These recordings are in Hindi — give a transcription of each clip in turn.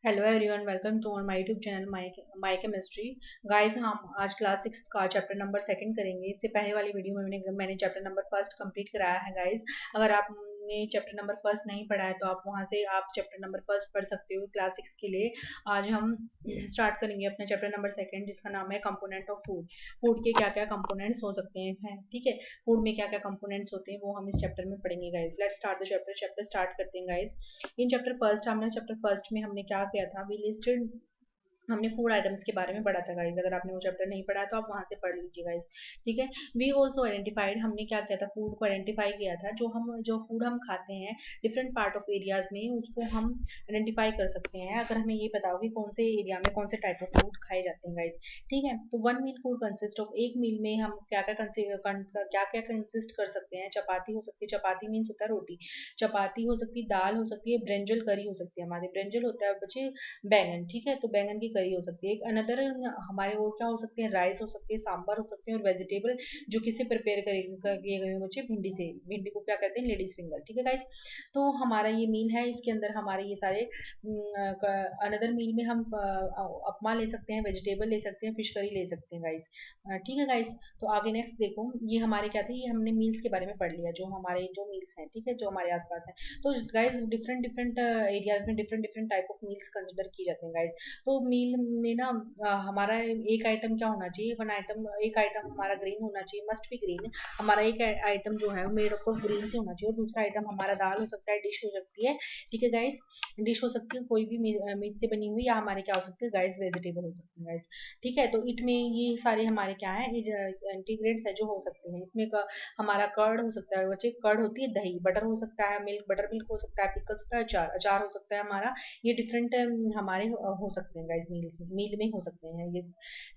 Hello everyone, welcome to on my YouTube channel my chemistry. Guys, हम आज क्लास 6 का चैप्टर नंबर सेकंड करेंगे। इससे पहले वाली वीडियो में मैंने चैप्टर नंबर फर्स्ट कंप्लीट कराया है। गाइस, अगर आपने चैप्टर नंबर फर्स्ट नहीं पढ़ा है तो आप वहां से चैप्टर नंबर फर्स्ट पढ़ सकते हो क्लास 6 के लिए। आज हम स्टार्ट करेंगे अपना चैप्टर नंबर सेकंड, जिसका नाम है कंपोनेंट ऑफ फूड। फूड के क्या क्या कंपोनेंट्स हो सकते हैं, ठीक है। फूड में क्या क्या कंपोनेंट्स होते हैं वो हम इस चैप्टर में पढ़ेंगे। Guys, let's start the chapter start करते हैं। गाइस, इन चैप्टर फर्स्ट में हमने क्या किया था, वी लिस्टेड, हमने फूड आइटम्स के बारे में पढ़ा था। गाइस, अगर आपने वो चैप्टर नहीं पढ़ा तो आप वहां से पढ़ लीजिए। गाइस, ठीक है। वी ऑल्सो आइडेंटिफाइड, हमने क्या किया था, फूड को आइडेंटिफाई किया था। जो फूड हम खाते हैं डिफरेंट पार्ट ऑफ एरियाज में, उसको हम आइडेंटिफाई कर सकते हैं अगर हमें ये पता हो कि कौन से एरिया में कौन से टाइप ऑफ फूड खाए जाते हैं। गाइस, ठीक है। तो one meal food consist of, एक मील में हम क्या क्या कंसिस्ट कर सकते हैं। चपाती हो सकती है, चपाती मीन्स होता है रोटी। चपाती हो सकती है, दाल हो सकती है, ब्रिंजल करी हो सकती है। हमारे ब्रिंजल होता है बच्चे बैंगन, ठीक है। तो बैंगन की करी हो सकती है। एक अनदर हमारे वो क्या हो सकते हैं, राइस हो सकते हैं, सांबर हो सकते हैं, और वेजिटेबल जो किसे प्रिपेयर किए गए बच्चे, भिंडी से। भिंडी को क्या कहते हैं, लेडीज फिंगर, ठीक है गाइस। तो हमारा ये मील है, इसके अंदर हमारे ये सारे। अनदर मील में हम उपमा ले सकते हैं, वेजिटेबल ले सकते हैं, फिश करी ले सकते हैं। गाइस, ठीक है गाइस। तो आगे नेक्स्ट देखो, ये हमारे क्या थे, ये हमने मील्स के बारे में पढ़ लिया, जो हमारे जो मील्स हैं, ठीक है, जो हमारे आसपास है। तो गाइस, डिफरेंट डिफरेंट एरियाज में different different type of meals consider की जाते हैं। गाइस, तो मील में ना हमारा एक आइटम क्या होना चाहिए, वन आइटम, एक आइटम हमारा ग्रीन होना चाहिए, मस्ट बी ग्रीन। हमारा एक आइटम जो है मेड अप ऑफ ग्रीन से होना चाहिए, और दूसरा आइटम हमारा दाल हो सकता है, डिश हो सकती है, ठीक है गाइस। डिश हो सकती है कोई भी मीट से बनी हुई, या हमारे क्या हो सकती है गाइस, वेजिटेबल हो सकती है। गाइस, ठीक है। तो इट में ये सारे हमारे क्या है, इंटीग्रेंट्स है जो हो सकते हैं। इसमें हमारा कर्ड हो सकता है बच्चे, कर्ड होती है दही, बटर हो सकता है, मिल्क, बटर मिल्क हो सकता है, पिकल्स होता है, अचार, अचार हो सकता है हमारा। ये डिफरेंट हमारे हो सकते हैं। गाइस, मील में हो सकते हैं ये।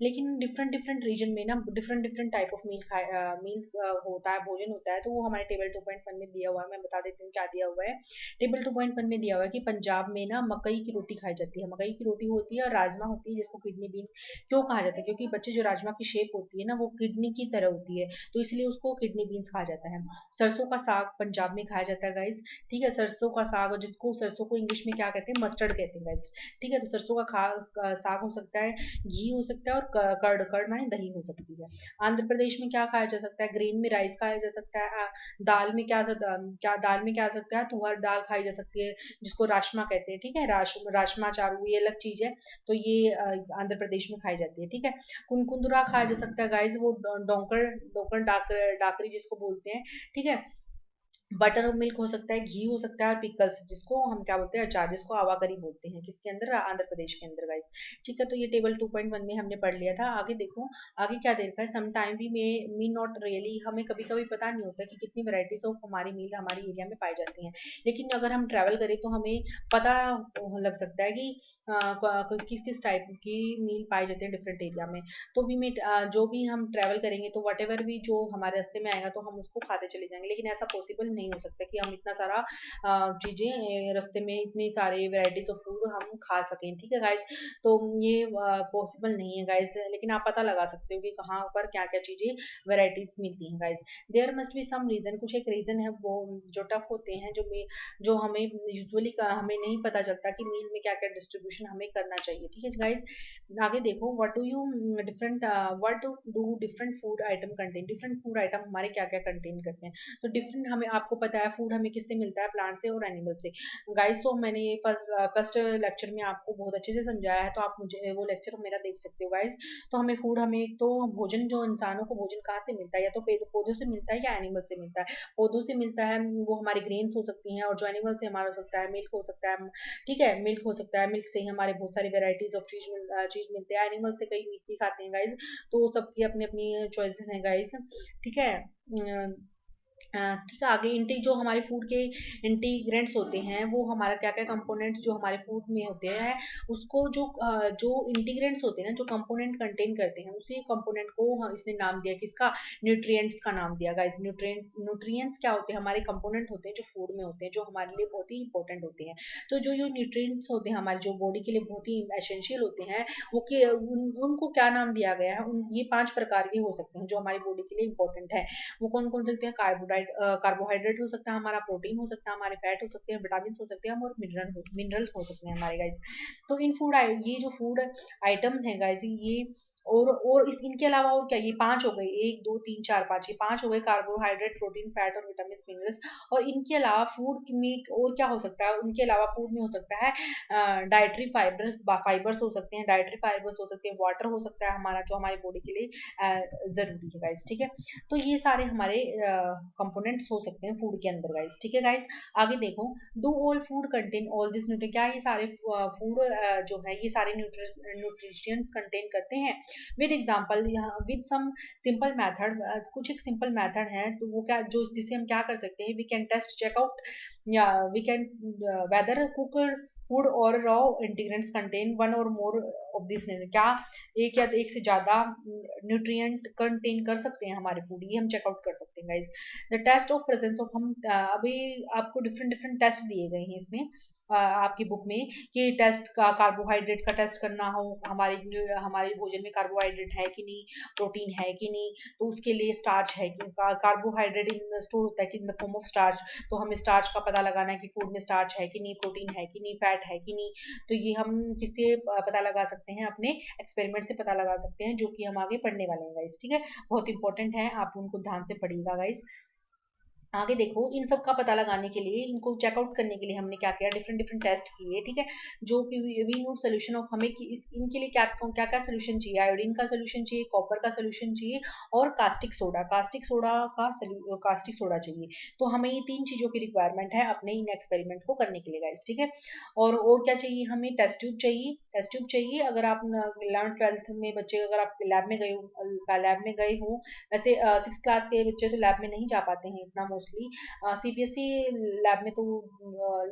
लेकिन डिफरेंट डिफरेंट रीजन में ना different different type of meals होता है, भोजन होता है। तो वो हमारे टेबल 2.1 में दिया हुआ है। मैं बता देती हूँ क्या दिया हुआ है। टेबल 2.1 में दिया हुआ है कि पंजाब में ना मकई की रोटी खाई जाती है। मकई की रोटी होती है, और राजमा होती है, जिसको किडनी बीन क्यों कहा जाता है, क्योंकि बच्चे जो राजमा की शेप होती है ना, वो किडनी की तरह होती है, तो इसलिए उसको किडनी बीन्स कहा जाता है। सरसों का साग पंजाब में खाया जाता है। गाइस, ठीक है, सरसों का साग, जिसको सरसों को इंग्लिश में क्या कहते हैं, मस्टर्ड कहते हैं। गाइस, ठीक है। तो सरसों का साग हो सकता है, घी हो सकता है, और कर्ड, कर्ड माने दही हो सकती है। आंध्र प्रदेश में क्या खाया जा सकता है, ग्रेन में राइस खाया जा सकता है। दाल में दाल में क्या आ सकता है, तुअर दाल खाई जा सकती है, जिसको राजमा कहते हैं, ठीक है। राजमा चारू ये अलग चीज है। तो ये आंध्र प्रदेश में खाई जाती है, ठीक है। कुनकुंदरा खाया जा सकता है। गाइस, वो डोंकर डोंकर डाकरी जिसको बोलते हैं, ठीक है। बटर और मिल्क हो सकता है, घी हो सकता है, और पिकल्स, जिसको हम क्या बोलते हैं, अचार, जिसको आवागरी बोलते हैं, किसके अंदर, आंध्र प्रदेश के अंदर। गाइस, ठीक है। तो ये टेबल 2.1 में हमने पढ़ लिया था। आगे देखो, आगे क्या दे रखा है, सम टाइम भी मी नॉट रियली, हमें कभी कभी पता नहीं होता कि कितनी वैरायटीज ऑफ हमारी मील हमारी एरिया में पाई जाती हैं। लेकिन अगर हम ट्रैवल करें तो हमें पता लग सकता है कि किस किस टाइप की मील पाई जाती है डिफरेंट एरिया में। तो वी में जो भी हम ट्रैवल करेंगे तो वट एवर भी जो हमारे रास्ते में आएगा तो हम उसको खाते चले जाएंगे। लेकिन ऐसा पॉसिबल नहीं हो सकता कि हम इतना सारा चीजें रास्ते में इतनी सारी वेराइटीज ऑफ फूड हम खा सकें, ठीक है गाइस। तो ये पॉसिबल नहीं है गाइस, लेकिन आप पता लगा सकते हो कि कहाँ पर क्या क्या चीजें वेराइटीज मिलती हैं। Guys, there must be some reason, कुछ एक रीजन है वो जो टफ होते हैं, जो हमें यूजुअली हमें नहीं पता चलता कि मील में क्या क्या डिस्ट्रीब्यूशन हमें करना चाहिए, ठीक है गाइस। आगे देखो, what do different food atom contain, different food item हमारे क्या क्या कंटेन करते हैं। तो डिफरेंट, हमें आपको पता है फूड हमें किससे मिलता है, प्लांट से और एनिमल से। गाइस, तो मैंने ये फर्स्ट लेक्चर में आपको बहुत अच्छे से समझाया है, तो आप मुझे वो लेक्चर मेरा देख सकते हो। गाइस, तो हमें फूड, हमें एक तो भोजन, जो इंसानों को भोजन कहाँ से मिलता है, या तो पौधों से मिलता है या एनिमल से मिलता है। पौधों से मिलता है, वो हमारी ग्रेन्स हो सकती हैं, और जो एनिमल से हमारा हो सकता है, मिल्क हो सकता है, ठीक है, मिल्क हो सकता है। मिल्क से ही हमारे बहुत सारी वेराइटीज ऑफ चीज मिलते हैं। एनिमल से कई मीट भी खाते हैं। गाइस, तो सबकी अपनी अपनी चॉइसेस हैं। गाइस, ठीक है। ठीक है। आगे जो हमारे फूड के इंटीग्रेंट्स होते हैं, वो हमारा क्या क्या कंपोनेंट्स जो हमारे फूड में होते हैं, उसको जो इंटीग्रेंट्स होते हैं ना, जो कंपोनेंट कंटेन करते हैं, उसी कंपोनेंट को इसने नाम दिया, किसका, न्यूट्रिएंट्स का नाम दिया। गाइस, न्यूट्रिएंट्स क्या होते हैं, हमारे कंपोनेंट होते हैं जो फूड में होते हैं, जो हमारे लिए बहुत ही इंपॉर्टेंट होते हैं। तो जो ये न्यूट्रिएंट्स होते हैं हमारे, जो बॉडी के लिए बहुत ही एसेंशियल होते हैं, उनको क्या नाम दिया गया है, ये 5 प्रकार के हो सकते हैं जो हमारी बॉडी के लिए इंपॉर्टेंट है। वो कौन कौन से होते हैं, कार्बोहाइड्रेट हो सकता है हमारा, प्रोटीन हो सकता है हमारे, फैट हो सकते हैं, विटामिन हो सकते हैं हम, और मिनरल हो सकते हैं हमारे गाइस। तो इन ये जो फूड आइटम्स हैं गाइस, ये और इनके अलावा और क्या, ये 5 हो गए, 1 2 3 4 5, ये 5 हो गए, कार्बोहाइड्रेट, प्रोटीन, फैट और विटामिन मिनरल्स। और इनके अलावा फूड में और क्या हो सकता है, उनके अलावा फूड में हो सकता है डाइटरी फाइबर्स हो सकते हैं, डाइटरी फाइबर्स हो सकते हैं, वाटर हो सकता है हमारा, जो हमारी बॉडी के लिए जरूरी है गाइस, ठीक है। तो ये सारे हमारे कंपोनेंट्स हो सकते हैं फूड के अंदर गाइस, ठीक है गाइस। आगे देखो, do all food contain all this nutrient, क्या ये सारे फूड जो है ये सारे न्यूट्रिशंस कंटेन करते हैं। विद एग्जांपल, यहाँ विद सम सिंपल मेथड, कुछ एक सिंपल मेथड है, तो वो क्या, जो जिसे हम क्या कर सकते हैं, we can test check out, या we can whether cooked food और रॉ इंटीग्रेंट्स कंटेन वन और मोर ऑफ दिस, क्या एक या एक से ज्यादा न्यूट्रिएंट कंटेन कर सकते हैं हमारे फूड, ये हम चेकआउट कर सकते हैं guys. The test of presence of, हम अभी आपको डिफरेंट डिफरेंट टेस्ट दिए गए हैं इसमें आपकी बुक में, कि टेस्ट का कार्बोहाइड्रेट का टेस्ट करना हो, हमारे भोजन में कार्बोहाइड्रेट है कि नहीं, प्रोटीन है कि नहीं, तो उसके लिए स्टार्च है कि, कार्बोहाइड्रेट इन स्टोर होता है कि in the form of starch, तो हमें स्टार्च का पता लगाना है कि फूड में स्टार्च है कि नहीं, प्रोटीन है कि नहीं, फैट है कि नहीं। तो ये हम किससे पता लगा सकते हैं, अपने एक्सपेरिमेंट से पता लगा सकते हैं, जो कि हम आगे पढ़ने वाले हैं गाइस, ठीक है। बहुत इंपॉर्टेंट है, आप उनको ध्यान से पढ़िएगा गाइस। आगे देखो, इन सब का पता लगाने के लिए, इनको चेकआउट करने के लिए हमने क्या किया, डिफरेंट डिफरेंट टेस्ट किए, ठीक है। जो कि वी नीड सोल्यूशन ऑफ, हमें कि इनके लिए क्या क्या क्या सोल्यूशन चाहिए, आयोडीन का सोल्यूशन चाहिए, कॉपर का सोल्यूशन चाहिए, और कास्टिक सोडा चाहिए। तो हमें ये 3 चीजों की रिक्वायरमेंट है अपने इन एक्सपेरिमेंट को करने के लिए गाइस, ठीक है। और क्या चाहिए हमें, टेस्ट ट्यूब चाहिए, टेस्ट ट्यूब चाहिए। अगर आप 11th 12th में बच्चे, अगर आप लैब में गए हो, वैसे 6th क्लास के बच्चे तो लैब में नहीं जा पाते हैं इतना मोस्टली, सीबीएसई लैब में तो,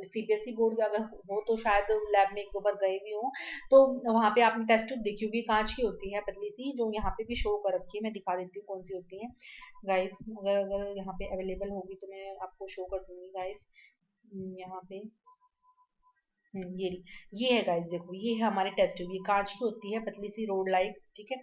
सीबीएसई बोर्ड अगर हो तो शायद लैब में 1 2 बार गए भी हो, तो वहाँ पे आपने टेस्ट ट्यूब देखी होगी, कांच की होती है, पतली सी, जो यहाँ पे भी शो कर रखी है, मैं दिखा देती हूँ कौन सी होती है गाइस, अगर अगर यहाँ पे अवेलेबल होगी तो मैं आपको शो कर दूंगी गाइस, यहाँ पे। ये है गाइस, देखो ये है हमारे टेस्ट ट्यूब, ये कांच की होती है, पतली सी रोड लाइक, ठीक है।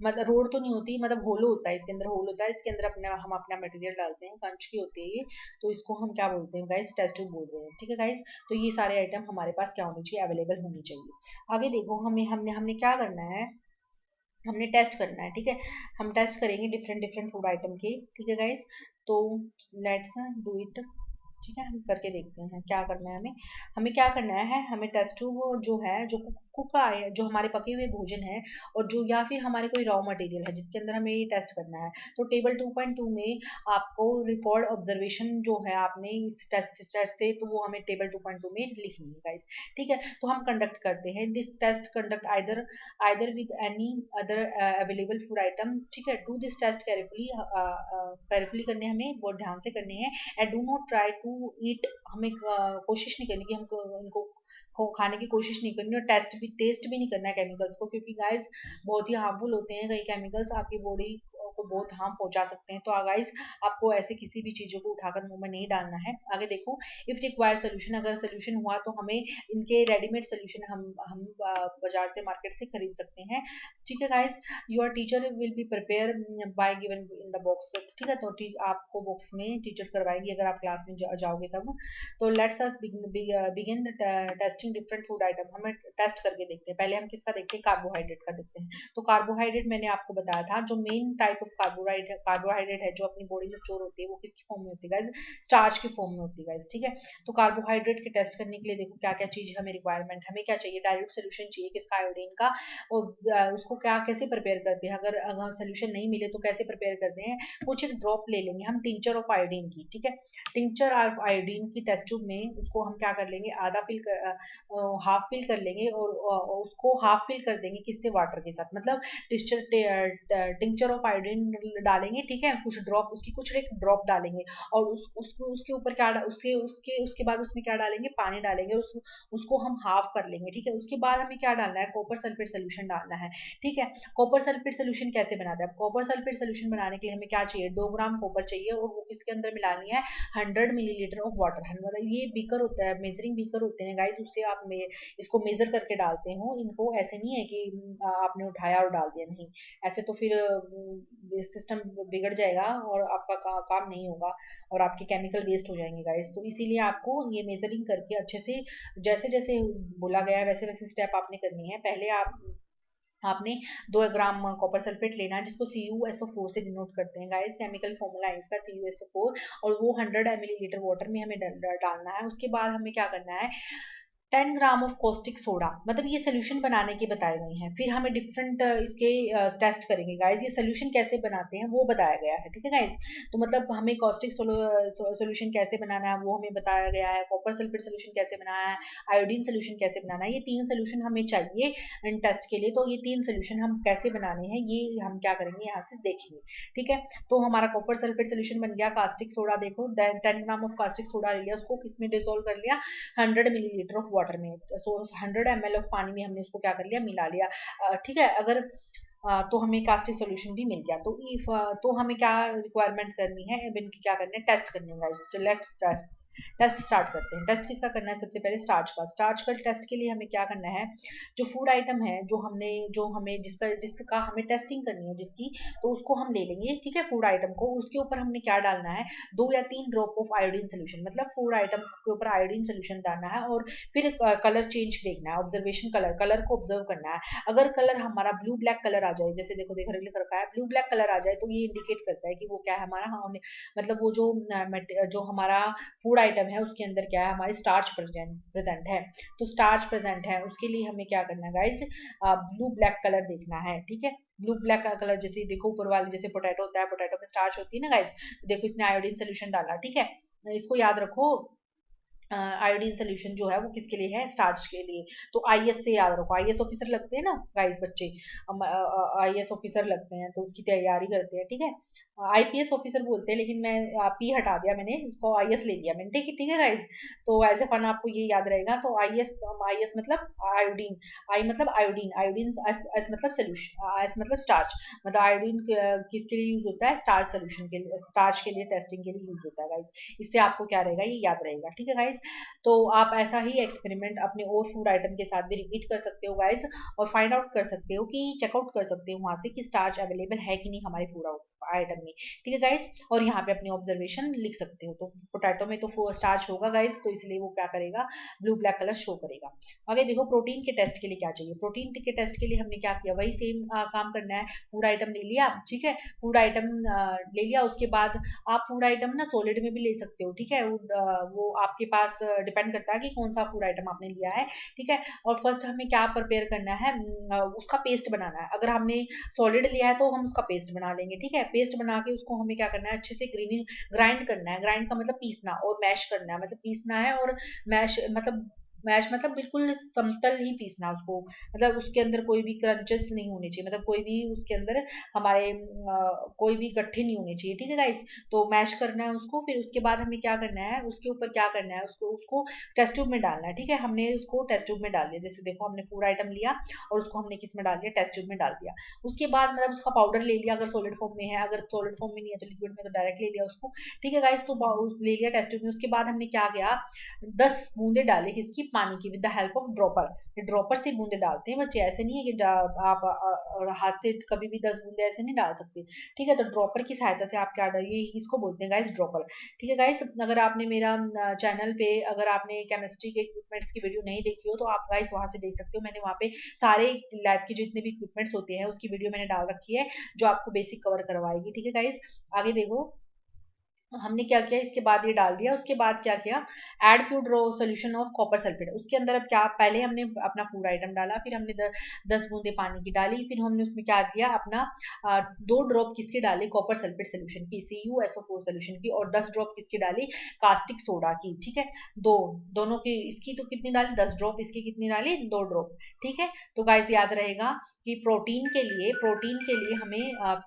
मतलब रोड तो नहीं होती, मतलब होलो होता है, इसके अंदर होल होता है, इसके अंदर हम अपना मटेरियल डालते हैं, कांच की होती है ये। तो इसको हम क्या बोलते हैं गाइस, टेस्ट ट्यूब बोल रहे हैं, ठीक है गाइस। तो ये सारे आइटम हमारे पास क्या होनी चाहिए, अवेलेबल होनी चाहिए। आगे देखो, हमें हमने हमने क्या करना है, हमने टेस्ट करना है, ठीक है। हम टेस्ट करेंगे डिफरेंट डिफरेंट फूड आइटम के, ठीक है गाइस। तो लेट्स डू इट, ठीक है, हम करके देखते हैं क्या करना है हमें। हमें क्या करना है, हमें टेस्ट ट्यूब जो है, जो कुक आए, जो हमारे पके हुए भोजन है, और जो या फिर हमारे कोई रॉ मटेरियल है जिसके अंदर हमें ये टेस्ट करना है, तो टेबल 2.2 में आपको रिकॉर्ड ऑब्जर्वेशन जो है आपने इस टेस्ट से, तो वो हमें टेबल 2.2 में लिखनी है गाइस, ठीक है। तो हम कंडक्ट करते हैं this test, conduct either with any other available food item, ठीक है। Do this test carefully, carefully करने हमें बहुत ध्यान से करने हैं, and do not try to eat, हमें कोशिश नहीं करनी कि हमको इनको खाने की कोशिश नहीं करनी, और टेस्ट भी नहीं करना है केमिकल्स को, क्योंकि गाइस बहुत ही हार्मफुल होते हैं, कई केमिकल्स आपकी बॉडी को बहुत हार्म पहुंचा सकते हैं। तो गाइस आपको ऐसे किसी भी चीजों को उठाकर मुंह में नहीं डालना है। आगे देखो, इफ रिक्वायर्ड सोल्यूशन, अगर सोल्यूशन हुआ तो हमें इनके रेडीमेड सोल्यूशन हम बाजार से, मार्केट से खरीद सकते हैं, ठीक है guys. Your teacher will be prepare by given in the box, ठीक है। तो आपको बॉक्स में टीचर करवाएंगे अगर आप क्लास में जाओगे तब। तो let's us begin testing different food item, हमें टेस्ट करके देखते हैं। पहले हम किसका देखते हैं, कार्बोहाइड्रेट का देखते हैं। तो कार्बोहाइड्रेट मैंने आपको बताया था, जो मेन टाइप ऑफ कार्बोहाइड्रेट है जो अपनी बॉडी में स्टोर होती है, वो किसकी फॉर्म में होती है गाइस, स्टार्च की फॉर्म में होती है गाइस, ठीक है। तो कार्बोहाइड्रेट के टेस्ट करने के लिए देखो क्या क्या चीज हमें रिक्वायरमेंट, हमें क्या चाहिए, डाइल्यूट सोल्यूशन चाहिए किसका, आयोडीन का। और उसको क्या कैसे प्रिपेयर करते हैं, अगर सोल्यूशन नहीं मिले तो कैसे प्रिपेयर करते हैं, कुछ एक ड्रॉप ले लेंगे हम टिंचर ऑफ आयोडीन की, ठीक है। टिंचर ऑफ आयोडीन की टेस्ट ट्यूब में उसको हम क्या कर लेंगे, हाफ फिल कर लेंगे, और उसको हाफ फिल कर देंगे किससे, वाटर के साथ, मतलब टिंचर ऑफ आयोडीन डालेंगे, ठीक है, कुछ ड्रॉप, उसकी कुछ एक ड्रॉप डालेंगे, और उसके ऊपर क्या उसके उसके उसके बाद उसमें क्या डालेंगे, पानी डालेंगे, उसको हम हाफ कर लेंगे, ठीक है। उसके बाद हमें क्या डालना है, कॉपर सल्फेट सोल्यूशन डालना है, ठीक है। कॉपर सल्फेट सोल्यूशन कैसे बनाते हैं, कॉपर सल्फेट सोल्यूशन बनाने के लिए हमें क्या चाहिए, 2 ग्राम कॉपर चाहिए, और वो किसके अंदर मिलानी है, 100 मिलीलीटर ऑफ वाटर, मतलब ये बीकर होता है, मेजरिंग बीकर होते हैं गाइस, उससे आप इसको मेजर करके डालते हो, इनको ऐसे नहीं है कि आपने उठाया और डाल दिया, नहीं, ऐसे तो फिर सिस्टम बिगड़ जाएगा और आपका काम नहीं होगा और आपके केमिकल वेस्ट हो जाएंगे गाइस। तो इसीलिए आपको ये मेजरिंग करके अच्छे से जैसे जैसे बोला गया है वैसे वैसे स्टेप आपने करनी है। पहले आपने 2 ग्राम कॉपर सल्फेट लेना है जिसको CuSO4 से डिनोट करते हैं गाइस। केमिकल फॉर्मूला है इसका CuSO4 और वो 100 ml वाटर में हमें डालना है। उसके बाद हमें क्या करना है 10 ग्राम ऑफ कॉस्टिक सोडा, मतलब ये सोल्यूशन बनाने के बताए गए हैं। फिर हमें डिफरेंट इसके टेस्ट करेंगे गाइस, ये सोल्यूशन कैसे बनाते हैं वो बताया गया है, ठीक है गाइस। तो मतलब हमें कॉस्टिक सोल्यूशन कैसे बनाना है वो हमें बताया गया है, कॉपर सल्फेट सोल्यूशन कैसे बनाना है, आयोडीन सोल्यूशन कैसे बनाना है, ये 3 सोल्यूशन हमें चाहिए इन टेस्ट के लिए। तो ये 3 सोल्यूशन हम कैसे बनाने हैं ये हम क्या करेंगे यहाँ से देखेंगे, ठीक है। तो हमारा कॉपर सल्फेट सोल्यूशन बन गया। कास्टिक सोडा देखो 10 ग्राम ऑफ कास्टिक सोडा ले लिया, उसको किसमें डिसॉल्व कर लिया 100 मिलीलीटर ऑफ वाटर में। सो 100 ml ऑफ पानी में हमने उसको क्या कर लिया मिला लिया, ठीक है। अगर तो हमें कास्टिक सोल्यूशन भी मिल गया। तो इफ तो हमें क्या रिक्वायरमेंट करनी है, अब इनकी क्या करनी है टेस्ट करनी है गाइस। तो लेट्स टेस्ट स्टार्ट करते हैं। टेस्ट किसका करना है, सबसे पहले स्टार्च का। स्टार्च का टेस्ट के लिए हमें क्या करना है, जो फूड आइटम है जो हमें जिसका हमें टेस्टिंग करनी है जिसकी, तो उसको हम ले लेंगे, ठीक है। फूड आइटम को उसके ऊपर हमने क्या डालना है 2 या 3 ड्रॉप ऑफ आयोडीन सोल्यूशन, मतलब फूड आइटम के ऊपर आयोडीन सोल्यूशन डालना है। और फिर कलर चेंज देखना है, ऑब्जर्वेशन कलर को ऑब्जर्व करना है। अगर कलर हमारा ब्लू ब्लैक कलर आ जाए, जैसे देखो लिख रखा है ब्लू ब्लैक कलर आ जाए, तो ये इंडिकेट करता है कि वो क्या है हमारा मतलब वो जो हमारा फूड आइटम है उसके अंदर क्या है हमारी स्टार्च प्रेजेंट है। तो स्टार्च प्रेजेंट है उसके लिए हमें क्या करना है गाइस, ब्लू ब्लैक कलर देखना है, ठीक है। ब्लू ब्लैक का कलर जैसे देखो ऊपर वाले जैसे पोटैटो होता है, पोटैटो में स्टार्च होती है ना गाइस, देखो इसने आयोडीन सोल्यूशन डाला, ठीक है। इसको याद रखो, आयोडीन सोल्यूशन जो है वो किसके लिए है, स्टार्च के लिए। तो आईएस से याद रखो, आईएएस ऑफिसर लगते हैं ना गाइस बच्चे, आईएएस ऑफिसर लगते हैं तो उसकी तैयारी करते हैं, ठीक है। आईपीएस ऑफिसर बोलते हैं लेकिन मैं पी हटा दिया मैंने, इसको आईएएस ले लिया मैंने, ठीक है गाइस। तो एज ए फन आपको ये याद रहेगा। तो आईएएस मतलब आयोडीन, आई मतलब आयोडीन, आयोडीन एस मतलब सोल्यूशन, एस मतलब स्टार्च, मतलब आयोडीन किसके लिए यूज होता है, स्टार्च सोल्यूशन के लिए, स्टार्च के लिए टेस्टिंग के लिए यूज होता है गाइस। इससे आपको क्या रहेगा ये याद रहेगा, ठीक है गाइस। तो आप ऐसा ही एक्सपेरिमेंट अपने और फूड आइटम के साथ भी रिपीट कर सकते हो गाइस, और फाइंड आउट कर सकते हो कि चेकआउट कर सकते हो वहां से कि स्टार्च अवेलेबल है कि नहीं हमारे फूड आइटम में, ठीक है गाइस। और यहाँ पे अपनी ऑब्जर्वेशन लिख सकते हो। तो पोटैटो में तो स्टार्च होगा गाइस, तो इसलिए वो क्या करेगा ब्लू ब्लैक कलर शो करेगा। आगे देखो प्रोटीन के टेस्ट के लिए क्या चाहिए। प्रोटीन के टेस्ट के लिए हमने क्या किया, वही सेम काम करना है। फूड आइटम ले लिया, ठीक है, फूड आइटम ले लिया। उसके बाद आप फूड आइटम ना सॉलिड में भी ले सकते हो, ठीक है। वो आपके पास डिपेंड करता है कि कौन सा फूड आइटम आपने लिया है, ठीक है। और फर्स्ट हमें क्या प्रिपेयर करना है, उसका पेस्ट बनाना है। अगर हमने सॉलिड लिया है तो हम उसका पेस्ट बना लेंगे, ठीक है। पेस्ट बना के उसको हमें क्या करना है अच्छे से ग्राइंड करना है। ग्राइंड का मतलब पीसना, और मैश करना है मतलब पीसना है, और मैश मतलब बिल्कुल समतल ही पीसना उसको, मतलब उसके अंदर कोई भी क्रंचेस नहीं होने चाहिए, मतलब कोई भी उसके अंदर हमारे कोई भी गट्ठे नहीं होने चाहिए, ठीक है गाइस। तो मैश करना है उसको। फिर उसके बाद हमें क्या करना है, उसके ऊपर क्या करना है, उसको उसको टेस्ट ट्यूब में डालना है, ठीक है। हमने उसको टेस्ट ट्यूब में डाल दिया, जैसे देखो हमने फूड आइटम लिया और उसको हमने किस में डाल दिया, टेस्ट ट्यूब में डाल दिया। उसके बाद मतलब उसका पाउडर ले लिया अगर सॉलिड फॉर्म में है, अगर सॉलिड फॉर्म में नहीं है तो लिक्विड में तो डायरेक्ट ले लिया उसको, ठीक है गाइस। तो ले लिया टेस्ट ट्यूब में। उसके बाद हमने क्या किया 10 बूंदे डाले किसकी, पानी की, with the help of dropper. Dropper से बूंदे डालते हैं बच्चे, ऐसे नहीं है कि आप हाथ से कभी भी 10 बूंदे ऐसे नहीं डाल सकते, ठीक है। तो ड्रॉपर की सहायता से आप क्या डालिए, इसको बोलते हैं गाइस ड्रॉपर, ठीक है गाइस। अगर आपने मेरा चैनल पे अगर आपने केमिस्ट्री के इक्विपमेंट्स की वीडियो नहीं देखी हो तो आप गाइस वहां से देख सकते हो। मैंने वहां पे सारे लैब के जितने भी इक्विपमेंट्स होते हैं उसकी वीडियो मैंने डाल रखी है जो आपको बेसिक कवर करवाएगी, ठीक है गाइस। आगे देखो हमने क्या किया, इसके बाद ये डाल दिया। उसके बाद क्या किया, add few drop solution of copper sulphate. उसके अंदर अब क्या, पहले हमने अपना फूड आइटम डाला, फिर हमने 10 बूंदे पानी की डाली, फिर हमने उसमें क्या दिया अपना 2 ड्रॉप किसके डाली, कॉपर सल्फेट सोल्यूशन की, CuSO4 सोल्यूशन की, और 10 ड्रॉप किसकी डाली, कास्टिक सोडा की, ठीक है। दोनों की, इसकी तो कितनी डाली 10 ड्रॉप, इसकी कितनी डाली 2 ड्रॉप, ठीक है। तो गाइस याद रहेगा कि प्रोटीन के लिए हमें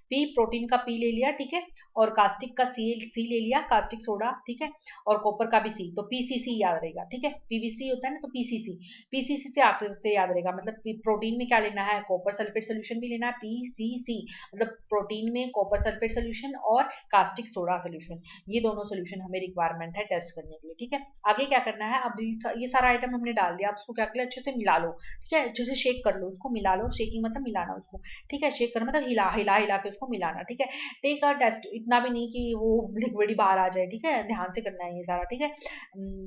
पी प्रोटीन का पी ले लिया, ठीक है, और कास्टिक का C सी ले लिया, कास्टिक सोडा, ठीक है, और कॉपर का भी सी, तो पीसीसी याद रहेगा, ठीक है, पीवीसी होता है ना, तो पीसीसी, पीसीसी से आप से याद रहेगा, मतलब प्रोटीन में क्या लेना है, कॉपर सल्फेट सोल्यूशन भी लेना है, पीसीसी, मतलब प्रोटीन में कॉपर सल्फेट सोल्यूशन और कास्टिक सोडा सोल्यूशन, ये दोनों सोल्यूशन हमें रिक्वायरमेंट है टेस्ट करने के लिए, ठीक है। आगे क्या करना है, अब ये सारा आइटम हमने डाल दिया, अब उसको क्या कर अच्छे से मिला लो, ठीक है, अच्छे से शेक कर लो, उसको मिला लो, शेकिंग मतलब मिलाना उसको, ठीक है, शेक करना मतलब हिला हिला हिला के उसको मिलाना, ठीक है। टेक अ टेस्ट, इतना भी नहीं कि वो लिक्विड ही बाहर आ जाए, ठीक है, ध्यान से करना है ये सारा, ठीक है।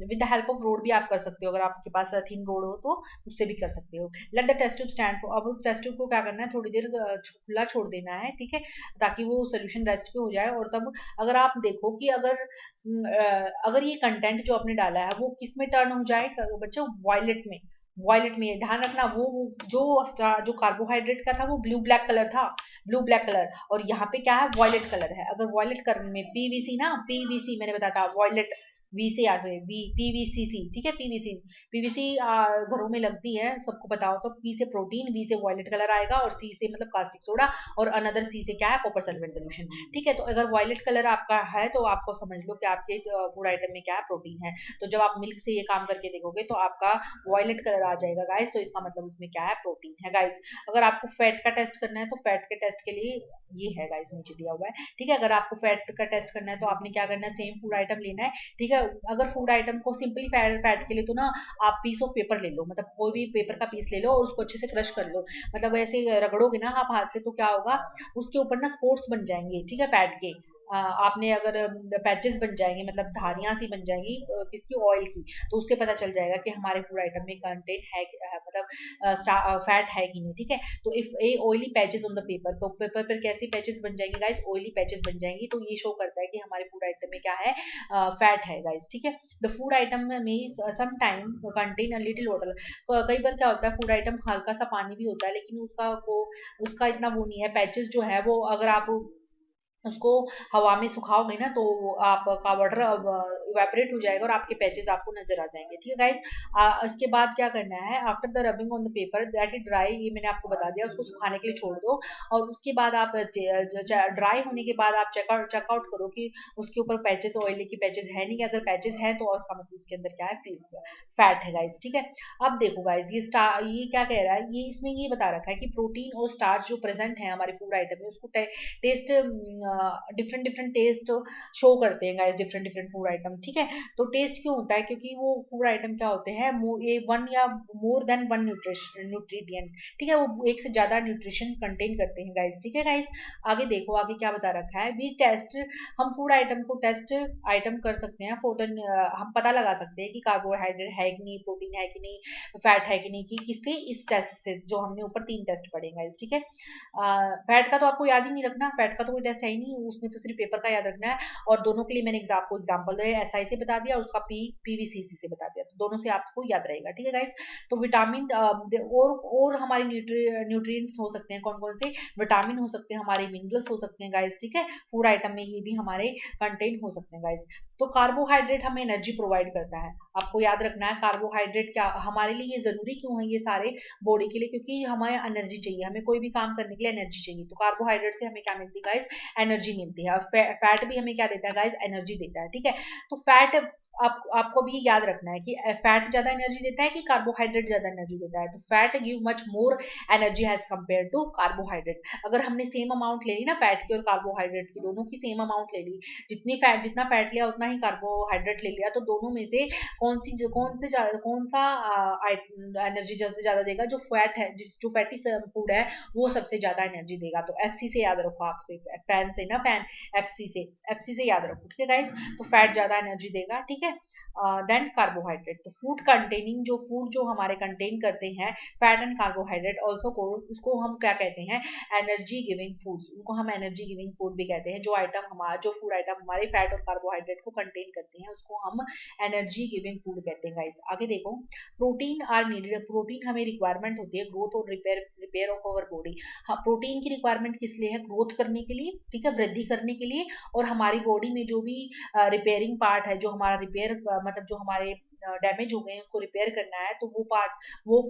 With the help of road भी आप कर सकते हो, अगर आपके पास थिन रोड हो तो उससे भी कर सकते हो। Let the test tube stand for, अब उस टेस्ट ट्यूब को क्या करना है, थोड़ी देर खुला छोड़ देना है, ठीक है, ताकि वो सोल्यूशन रेस्ट पे हो जाए। और तब अगर आप देखो कि अगर ये कंटेंट जो आपने डाला है वो किस में टर्न हो जाए बच्चों, वॉयलेट में, वॉयलेट में, ध्यान रखना, वो जो कार्बोहाइड्रेट का था वो ब्लू ब्लैक कलर था, ब्लू ब्लैक कलर, और यहाँ पे क्या है, वॉयलेट कलर है। अगर वॉयलेट कलर में पीवीसी ना, पीवीसी मैंने बताया था, वॉयलेट, वी से याद है, वी, पीवीसीसी, ठीक है, पीवीसी, पीवीसी घरों में लगती है, सबको पता हो, तो पी से प्रोटीन, वी से वॉयलेट कलर आएगा, और सी से मतलब कास्टिक सोडा, और अनदर सी से क्या है, कॉपर सल्फेट सोल्यूशन, ठीक है। तो अगर वॉयलेट कलर आपका है तो आपको समझ लो कि आपके फूड आइटम में क्या है, प्रोटीन है। तो जब आप मिल्क से ये काम करके देखोगे तो आपका वॉयलेट कलर आ जाएगा गाइस, तो इसका मतलब उसमें क्या है, प्रोटीन है गाइस। अगर आपको फैट का टेस्ट करना है तो फैट के टेस्ट के लिए ये है गाइस, नीचे दिया हुआ है, ठीक है। अगर आपको फैट का टेस्ट करना है तो आपने क्या करना है, सेम फूड आइटम लेना है, ठीक है। अगर फूड आइटम को सिंपली फैट के लिए तो ना आप पीस ऑफ पेपर ले लो, मतलब कोई भी पेपर का पीस ले लो और उसको अच्छे से क्रश कर लो, मतलब ऐसे रगड़ोगे ना आप हाथ से तो क्या होगा, उसके ऊपर ना स्पोर्ट्स बन जाएंगे, ठीक है, फैट के। आपने अगर पैचेस बन जाएंगे, मतलब धारियां सी बन जाएंगी किसकी, ऑयल की, तो उससे पता चल जाएगा कि हमारे फूड आइटम में कंटेंट है, मतलब फैट है कि नहीं, ठीक है। तो if A oily patches on the paper, तो पेपर पर कैसी पैचेस बन जाएंगी गाइस, ऑयली पैचेस बन जाएंगी, तो ये शो करता है कि हमारे फूड आइटम में क्या है, फैट है गाइस, ठीक है। द फूड आइटम में some time contain a little water, कई बार क्या होता है, फूड आइटम हल्का सा पानी भी होता है, लेकिन उसका इतना वो नहीं है, पैचेस जो है वो अगर आप उसको हवा में सुखाओगे ना तो आपका वाटर इवेपोरेट हो जाएगा और आपके पैचेस आपको नजर आ जाएंगे, ठीक है गाइस। इसके बाद क्या करना है, after the rubbing on the paper that is dry, ये मैंने आपको बता दिया, उसको सुखाने के लिए छोड़ दो, और उसके बाद आप ड्राई होने के बाद आप चेकआउट करो कि उसके ऊपर पैचेस, ऑयली की पैचेस है नहीं, अगर पैचेस है तो उसका मतलब उसके अंदर क्या है, फैट है गाइस, ठीक है। अब देखो गाइस, ये क्या कह रहा है, ये इसमें ये बता रखा है कि प्रोटीन और स्टार्च जो प्रेजेंट है हमारे फूड आइटम में, उसको taste, different different taste show करते हैं guys, different different food item, ठीक है। तो टेस्ट क्यों होता है, क्योंकि वो फूड आइटम क्या होते हैं, ये वन या मोर देन वन न्यूट्रिएंट, ठीक है, वो एक से ज्यादा न्यूट्रिशन कंटेन करते हैं गाइस, ठीक है गाइस। आगे देखो, आगे क्या बता रखा है, वी टेस्ट, हम फूड आइटम को टेस्ट आइटम कर सकते हैं फॉर द, हम पता लगा सकते हैं कि कार्बोहाइड्रेट है कि नहीं, प्रोटीन है कि नहीं, फैट है कि नहीं, कि किससे, इस टेस्ट से, जो हमने ऊपर 3 टेस्ट पढ़े गाइस, ठीक है। फैट का तो आपको याद ही नहीं रखना, फैट का तो कोई टेस्ट है ही नहीं, उसमें तो सिर्फ पेपर का याद रखना है, और दोनों के लिए मैंने आपको एग्जांपल दिया, एसआई से बता दिया और उसका पीवीसीसी से बता दिया, तो दोनों से आपको याद रहेगा, ठीक है गाइस। तो विटामिन और हमारे न्यूट्रिएंट्स हो सकते हैं, कौन कौन से विटामिन हो सकते हैं, हमारे मिनरल्स हो सकते हैं गाइस, ठीक है। फूड आइटम में ये भी हमारे कंटेंट हो सकते हैं गाइस। तो कार्बोहाइड्रेट हमें एनर्जी प्रोवाइड करता है, आपको याद रखना है, कार्बोहाइड्रेट क्या हमारे लिए ये जरूरी क्यों है, ये सारे बॉडी के लिए, क्योंकि हमें एनर्जी चाहिए, हमें कोई भी काम करने के लिए एनर्जी चाहिए, तो कार्बोहाइड्रेट से हमें क्या मिलती है गाइस, एनर्जी मिलती है। और फैट भी हमें क्या देता है गाइस, एनर्जी देता है, ठीक है। तो फैट, आपको भी याद रखना है कि फैट ज्यादा एनर्जी देता है कि कार्बोहाइड्रेट ज्यादा एनर्जी देता है, तो fat give much more energy as compare to carbohydrate. अगर हमने सेम अमाउंट ले ली ना फैट की और कार्बोहाइड्रेट की, दोनों की सेम अमाउंट ले ली, जितना फैट लिया उतना ही कार्बोहाइड्रेट ले लिया, तो दोनों में से कौन सा एनर्जी ज्यादा देगा, जो फैट है, जो फैटी फूड है वो सबसे ज्यादा एनर्जी देगा। तो एफसी से याद रखो, आपसे फैन से ना, फैन, एफसी से याद रखो, ठीक है गाइस। तो फैट ज्यादा एनर्जी देगा, ठीक है, देन कार्बोहाइड्रेट। तो फूड कंटेनिंग, जो फूड जो हमारे कंटेन करते हैं फैट एंड कार्बोहाइड्रेट, ऑल्सो को उसको हम क्या कहते हैं, एनर्जी गिविंग फूड्स, उनको हम एनर्जी गिविंग फूड भी कहते हैं। जो फूड आइटम हमारे फैट और कार्बोहाइड्रेट को कंटेन करते हैं उसको हम एनर्जी गिविंग फूड कहते हैं गाइस। आगे देखो, प्रोटीन आर नीडेड, प्रोटीन हमें रिक्वायरमेंट होती है ग्रोथ और रिपेयर ऑफ अवर बॉडी। हाँ, प्रोटीन की रिक्वायरमेंट किस लिए है, ग्रोथ करने के लिए, ठीक है, वृद्धि करने के लिए, और हमारी बॉडी में जो भी रिपेयरिंग पार्ट है, जो हमारा रिपेयर, मतलब जो हमारे डैमेज हो गए हैं, उनको रिपेयर करना है, तो वो पार्ट वो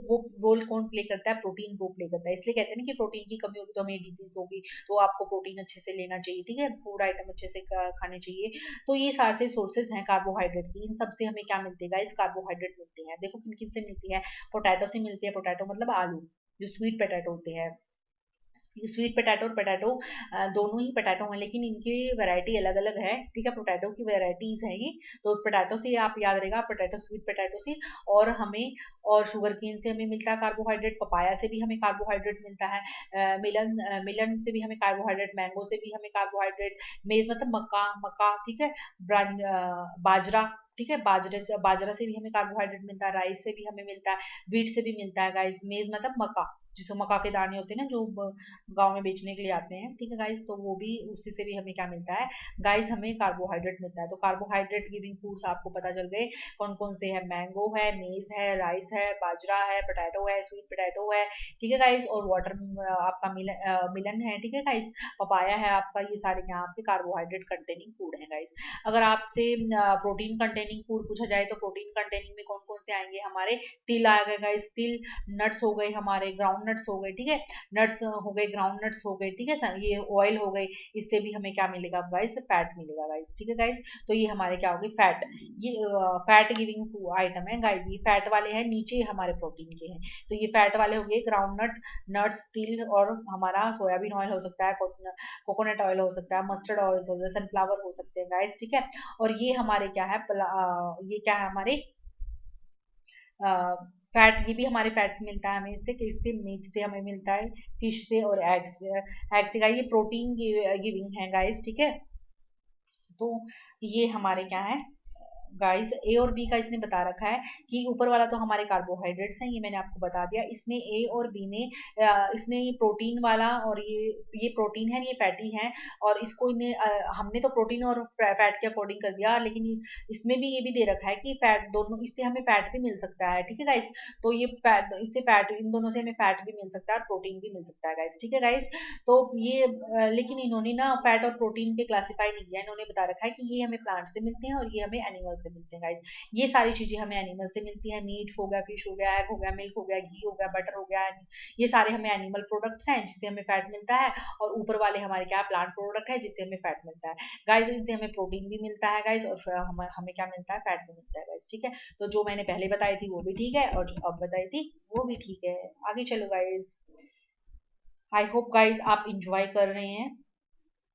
रोल कौन प्ले करता है? प्रोटीन वो प्ले करता है। इसलिए कहते हैं ना कि प्रोटीन की कमी होगी तो हमें डिजीज होगी, तो आपको प्रोटीन अच्छे से लेना चाहिए, ठीक है, फूड आइटम अच्छे से खाने चाहिए। तो ये सारे सोर्सेज हैं कार्बोहाइड्रेट की। इन सबसे हमें क्या मिलते हैं गाइस? कार्बोहाइड्रेट मिलते हैं। देखो किन किन से मिलती है? पोटैटो से मिलती है, पोटैटो मतलब आलू, जो स्वीट पोटैटो होते हैं। स्वीट पोटैटो और पोटैटो दोनों ही पोटैटो हैं, लेकिन इनकी वैरायटी अलग अलग है, ठीक है, पोटैटो की वैरायटीज है ये। तो पोटैटो से आप याद रहेगा, पोटैटो स्वीट पोटैटो से। और हमें और शुगर केन से हमें मिलता है कार्बोहाइड्रेट, पपाया से भी हमें कार्बोहाइड्रेट मिलता है, मिलन से भी हमें कार्बोहाइड्रेट, मैंगो से भी हमें कार्बोहाइड्रेट, मेज मतलब मक्का, मक्का, ठीक है, बाजरा, ठीक है, बाजरा से भी हमें कार्बोहाइड्रेट मिलता है, राइस से भी हमें मिलता है, व्हीट से भी मिलता है गाइस। मेज मतलब मक्का, जिसको मक्का के दाने होते हैं ना, जो गांव में बेचने के लिए आते हैं, ठीक है गाइस, तो वो भी उसी से भी हमें क्या मिलता है गाइस? हमें कार्बोहाइड्रेट मिलता है। तो कार्बोहाइड्रेट गिविंग फूड्स आपको पता चल गए कौन कौन से है। मैंगो है, मेज है, राइस है, बाजरा है, पोटैटो है, स्वीट पोटैटो है, ठीक है गाइस, और वाटर आपका मिलन है, ठीक है गाइस, पपाया है आपका। ये सारे यहाँ आपके कार्बोहाइड्रेट कंटेनिंग फूड है गाइस। अगर आपसे प्रोटीन कंटेनिंग फूड पूछा जाए तो प्रोटीन कंटेनिंग में कौन कौन से आएंगे हमारे? तिल आ गए गाइस, तिल, नट्स हो गए हमारे, ग्राउंड नट्स हो गए, ठीक है, नट्स हो गए, ग्राउंड नट्स हो गए, ठीक है सर, ये ऑयल हो गए। इससे भी हमें क्या मिलेगा गाइस? फैट मिलेगा गाइस, ठीक है गाइस। तो ये हमारे क्या हो गए? फैट। ये फैट गिविंग आइटम है गाइस, ये फैट वाले हैं, नीचे हमारे प्रोटीन के हैं। तो ये फैट वाले हो गए ग्राउंड नट, नट्स, तिल, और हमारा सोयाबीन ऑयल हो सकता है, कोकोनट ऑयल हो सकता है, मस्टर्ड ऑयल हो सकता है, सनफ्लावर हो सकते हैं गाइस, ठीक है। और ये हमारे क्या है? ये क्या है हमारे? फैट, ये भी हमारे फैट मिलता है हमें इससे, कि इससे मीट से हमें मिलता है, फिश से और एग से गाइस, ये प्रोटीन गिविंग है गाइस, ठीक है। तो ये हमारे क्या है गाइस? ए और बी का इसने बता रखा है कि ऊपर वाला तो हमारे कार्बोहाइड्रेट्स हैं, ये मैंने आपको बता दिया। इसमें ए और बी में इसने ये प्रोटीन वाला, और ये प्रोटीन है, ये फैटी है, और इसको इन्हें हमने तो प्रोटीन और फैट के अकॉर्डिंग कर दिया, लेकिन इसमें भी ये भी दे रखा है कि फैट दोनों, इससे हमें फैट भी मिल सकता है, ठीक है गाइस। तो ये फैट, इससे फैट, इन दोनों से हमें फैट भी मिल सकता है और प्रोटीन भी मिल सकता है गाइस, ठीक है गाइस। तो ये लेकिन इन्होंने ना फैट और प्रोटीन पे क्लासिफाई नहीं किया, इन्होंने बता रखा है कि ये हमें प्लांट से मिलते हैं और ये हमें एनिमल से मिलते हैं गाइस। ये सारी चीजें हमें एनिमल से मिलती हैं, मीट हो गया, फिश हो गया, एग हो गया, मिल्क हो गया, घी हो गया, बटर हो गया, ये सारे हमें एनिमल प्रोडक्ट्स हैं जिससे हमें फैट मिलता है। और ऊपर वाले हमारे क्या? प्लांट प्रोडक्ट है जिससे हमें फैट मिलता है गाइस। इनसे हमें प्रोटीन भी मिलता है गाइस, और हमें क्या मिलता है? फैट भी मिलता है गाइस, ठीक है। तो जो मैंने पहले बताई थी वो भी ठीक है, और जो अब बताई थी वो भी ठीक है। आगे चलो गाइस। आई होप गाइस आप इंजॉय कर रहे हैं,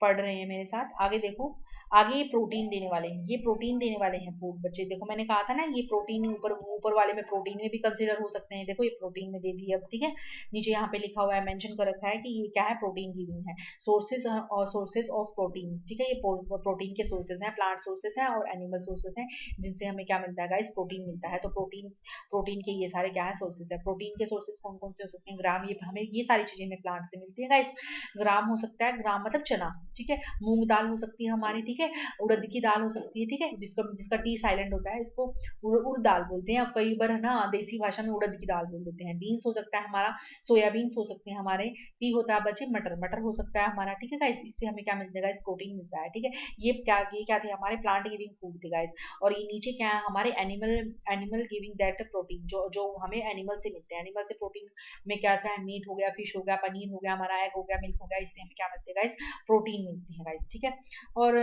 पढ़ रहे हैं मेरे साथ। आगे देखो, आगे ये प्रोटीन देने वाले हैं, ये प्रोटीन देने वाले हैं फूड बच्चे। देखो मैंने कहा था ना, ये प्रोटीन ऊपर ऊपर वाले में प्रोटीन में भी कंसिडर हो सकते हैं। देखो ये प्रोटीन में दे दी अब, ठीक है। नीचे यहाँ पे लिखा हुआ है, मेंशन कर रखा है कि ये क्या है? प्रोटीन गिविंग है। सोर्सेज और सोर्सेज ऑफ प्रोटीन, ठीक है, ये प्रोटीन के सोर्सेज हैं, प्लांट सोर्सेज हैं और एनिमल सोर्सेज हैं, जिनसे हमें क्या मिलता है गाइस? प्रोटीन मिलता है। तो प्रोटीन के ये सारे क्या है? सोर्सेज है। प्रोटीन के सोर्सेज कौन कौन से हो सकते हैं? ग्राम, ये हमें ये सारी चीजें हमें प्लांट से मिलती है गाइस। ग्राम हो सकता है, ग्राम मतलब चना, ठीक है, मूंग दाल हो सकती है हमारी, ठीक है, उड़द की दाल हो सकती है, ठीक है, जिसका टी साइलेंट होता है, इसको उड़ दाल बोलते हैं। अब कई बार है ना देसी भाषा में उड़द की दाल बोल देते हैं। बीन्स हो सकता है हमारा, सोयाबीन्स हो सकते हैं हमारे, पी होता है बच्चे, मटर, मटर हो सकता है हमारा, ठीक है गाइस। इससे हमें क्या मिलता है गाइस? प्रोटीन मिलता है, ठीक है। ये क्या थे? हमारे प्लांट गिविंग फूड थे गाइस। और ये नीचे क्या है? हमारे animal, animal giving that protein, जो हमें एनिमल से मिलते हैं। एनिमल से प्रोटीन में क्या सा है? मीट हो गया, फिश हो गया, पनीर हो गया, हमारा एग हो गया, मिल्क हो गया, इससे हमें क्या मिलते हैं गाइस? प्रोटीन मिलती है गाइस, ठीक है। और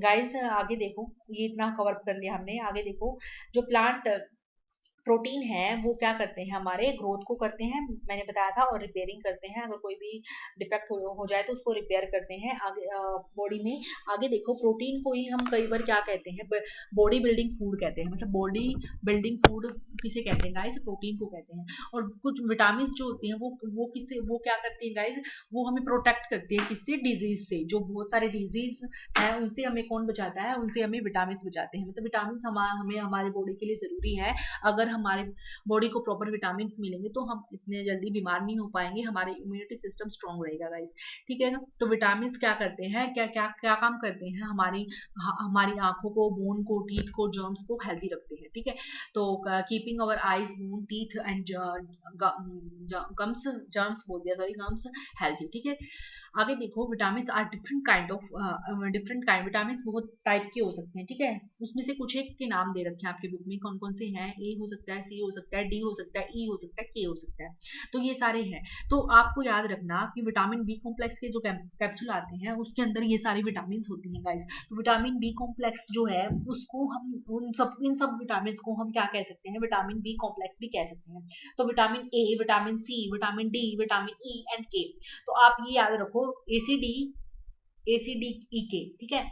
गाइस आगे देखो, ये इतना कवर कर लिया हमने। आगे देखो, जो प्लांट प्रोटीन है वो क्या करते हैं? हमारे ग्रोथ को करते हैं, मैंने बताया था, और रिपेयरिंग करते हैं। अगर कोई भी डिफेक्ट हो जाए तो उसको रिपेयर करते हैं आगे बॉडी में। आगे देखो, प्रोटीन को ही हम कई बार क्या कहते हैं? बॉडी बिल्डिंग फूड कहते हैं। मतलब बॉडी बिल्डिंग फूड किसे कहते हैं गाइस? प्रोटीन को कहते हैं। और कुछ विटामिन जो होते हैं वो किससे, वो क्या करती है गाइस? वो हमें प्रोटेक्ट करती है, किससे? डिजीज से। जो बहुत सारे डिजीज है उनसे हमें कौन बचाता है? उनसे हमें विटामिन बचाते हैं। मतलब विटामिन हमें हमारे बॉडी के लिए जरूरी है। अगर हमारे बॉडी को प्रॉपर विटामिन मिलेंगे तो हम इतने जल्दी बीमार नहीं हो पाएंगे, हमारे इम्यूनिटी सिस्टम स्ट्रॉन्ग रहेगा गाइस, ठीक है ना। तो विटामिन क्या करते हैं, क्या क्या क्या काम करते हैं, हमारी आंखों को, बोन को, टीथ को, जर्म्स को हेल्दी रखते हैं, ठीक है। तो keeping our eyes, bone, teeth and gums, germs बोल दिया, सॉरी, गम्स हेल्थी, ठीक है। आगे देखो, vitamin are different kind, vitamin बहुत टाइप के हो सकते हैं, ठीक है। उसमें से कुछ एक के नाम दे रखे हैं आपके बुक में, कौन कौन से हैं, ए हो सकता है, सी हो सकता है, डी हो सकता है, ई हो सकता है, के हो सकता है, तो ये सारे हैं। तो आपको याद रखना कि विटामिन बी कॉम्प्लेक्स के जो कैप्सूल आते हैं उसके अंदर ये सारी विटामिन होती हैं गाइस। तो विटामिन बी कॉम्प्लेक्स जो है उसको हम इन सब विटामिन को हम क्या कह सकते हैं, विटामिन बी कॉम्प्लेक्स भी कह सकते हैं। तो vitamin A, vitamin C, vitamin D, vitamin E and K, तो आप ये याद रखो, ACDEK, ठीक है,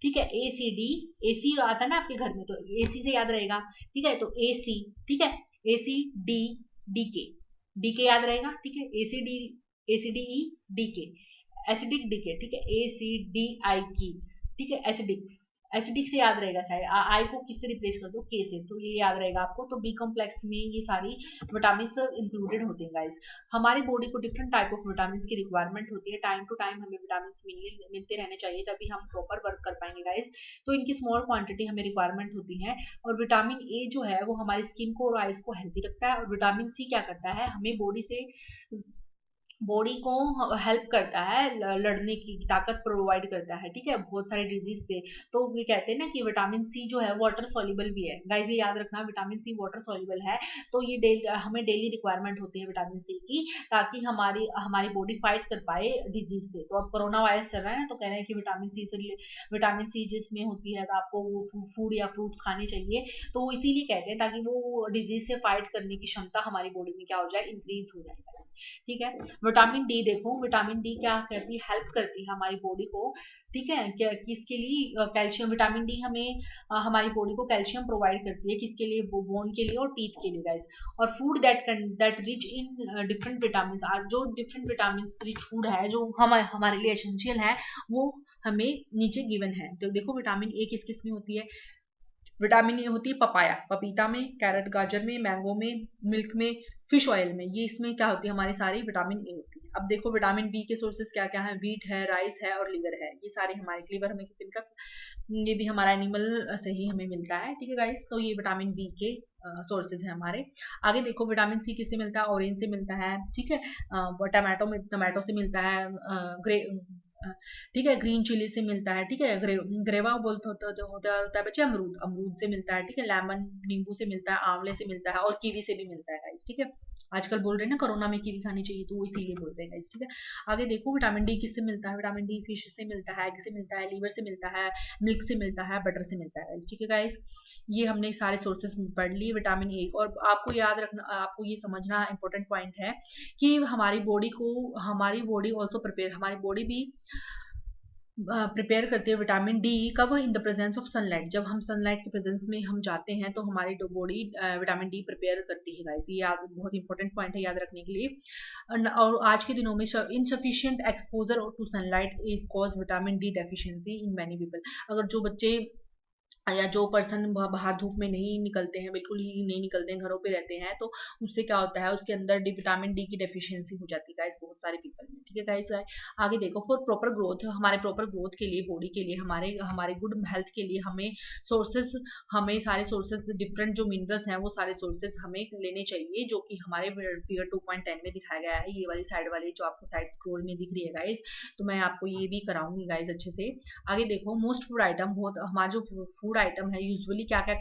ठीक है, AC आता है ना आपके घर में, तो AC से याद रहेगा, ठीक है। तो AC, ठीक है, ACDDK, DK याद रहेगा, ठीक है, ACDE, एसिडिक डीके, ठीक है, ACDIK, ठीक है, एसिडिक से याद रहेगा शायद, आई को किससे रिप्लेस कर दो, के से, तो ये याद रहेगा आपको। तो बी कॉम्प्लेक्स में ये सारी विटामिन इंक्लूडेड होते हैं गाइस। हमारी बॉडी को डिफरेंट टाइप ऑफ विटामिन की रिक्वायरमेंट होती है, टाइम टू टाइम हमें विटामिन मिलते रहने चाहिए, तभी हम प्रॉपर वर्क कर पाएंगे गाइस। तो इनकी स्मॉल क्वांटिटी हमें रिक्वायरमेंट होती है। और विटामिन ए जो है वो हमारी स्किन को और आइज को हेल्थी रखता है, और विटामिन सी क्या करता है, हमें बॉडी को हेल्प करता है, लड़ने की ताकत प्रोवाइड करता है, ठीक है, बहुत सारे डिजीज से। तो ये कहते हैं ना कि विटामिन सी जो है वाटर सॉल्युबल भी है गाइस, ये याद रखना, विटामिन सी वाटर सॉल्युबल है। तो ये हमें डेली रिक्वायरमेंट होती है विटामिन सी की, ताकि हमारी हमारी बॉडी फाइट कर पाए डिजीज से। तो अब कोरोना वायरस चल रहा है ना, तो कह रहे हैं कि विटामिन सी जिसमें होती है, तो आपको वो फूड या फ्रूट्स खाने चाहिए। तो वो इसीलिए कहते हैं ताकि वो डिजीज से फाइट करने की क्षमता हमारी बॉडी में क्या हो जाए, इंक्रीज हो जाए, ठीक है। विटामिन डी देखो, विटामिन डी क्या करती है, हेल्प करती है हमारी बॉडी को, ठीक है, किसके लिए, कैल्शियम, विटामिन डी हमें हमारी बॉडी को कैल्शियम प्रोवाइड करती है, किसके लिए, बोन के लिए और टीथ के लिए गाइस। और food that rich in different vitamin, जो डिफरेंट विटामिन रिच फूड है जो हमारे लिए एसेंशियल है, वो हमें नीचे गिवन है। तो देखो, विटामिन ए किस किस में होती है, विटामिन ए होती है पपाया, पपीता में, कैरेट गाजर में, मैंगो में, मिल्क में, फिश ऑयल में, ये इसमें क्या होती है, हमारी सारी विटामिन ए होती है। अब देखो विटामिन बी के सोर्सेज क्या क्या है, वीट है, राइस है और लिवर है, ये सारे हमारे, लिवर हमें किसी मिलता, ये भी हमारा एनिमल से ही हमें मिलता है, ठीक है गाइस। तो ये विटामिन बी के सोर्सेज है हमारे। आगे देखो, विटामिन सी किससे मिलता है, ऑरेंज से मिलता है, ठीक है, टमाटो से मिलता है, ठीक है, ग्रीन चिली से मिलता है, ठीक है, ग्रेवा बोलते होता है बच्चे, अमरूद से मिलता है, ठीक है, लेमन नींबू से मिलता है, आंवले से मिलता है और कीवी से भी मिलता है गाइस, ठीक है। आजकल बोल रहे हैं ना कोरोना में कीवी खानी चाहिए, तो वो इसीलिए बोल रहे हैं गाइस, ठीक है। आगे देखो, विटामिन डी किससे मिलता है, विटामिन डी फिश से मिलता है, एग से मिलता है, लीवर से मिलता है, मिल्क से मिलता है, बटर से मिलता है गाइस, ठीक है गाइस। ये हमने सारे सोर्सेस पढ़ लिए विटामिन ए। और आपको याद रखना, आपको ये समझना इंपॉर्टेंट पॉइंट है कि हमारी बॉडी ऑल्सो प्रिपेयर, हमारी बॉडी भी प्रिपेयर करती है विटामिन डी कब, in the presence of sunlight, जब हम सनलाइट के प्रेजेंस में हम जाते हैं तो हमारी बॉडी विटामिन डी प्रिपेयर करती है गाइस। ये याद, बहुत इंपॉर्टेंट पॉइंट है याद रखने के लिए। और आज के दिनों में insufficient exposure to sunlight is cause vitamin D deficiency in many people. अगर जो बच्चे या जो पर्सन बाहर धूप में नहीं निकलते हैं, बिल्कुल ही नहीं निकलते हैं, घरों पे रहते हैं, तो उससे क्या होता है, उसके अंदर विटामिन डी की डेफिशिएंसी हो जाती है गाइस, बहुत सारे पीपल में, ठीक है गाइस। आगे देखो, फॉर प्रॉपर ग्रोथ, हमारे प्रॉपर ग्रोथ के लिए, बॉडी के लिए, हमारे हमारे गुड हेल्थ के लिए हमें सारे सोर्सेस, डिफरेंट जो मिनरल्स हैं वो सारे सोर्सेस हमें लेने चाहिए, जो कि हमारे फिगर 2.10 में दिखाया गया है, ये वाली साइड वाली जो आपको साइड स्क्रोल में दिख रही है गाइस। तो मैं आपको ये भी कराऊंगी गाइस अच्छे से। आगे देखो, मोस्ट फूड आइटम, बहुत हमारा जो फूड आइटम है यूजुअली क्या क्या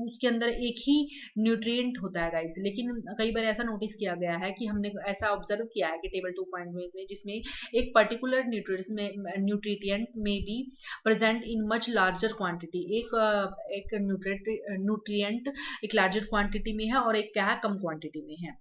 उसके अंदर एक ही न्यूट्रिएंट होता है गाइस, लेकिन कई बार ऐसा नोटिस किया गया है कि हमने ऐसा ऑब्जर्व किया है कि टेबल 2 में, जिसमें एक पर्टिकुलर न्यूट्रिएंट में be present in much larger quantity, एक न्यूट्रिएंट एक लार्जर क्वांटिटी में है और एक क्या है, कम क्वांटिटी में है,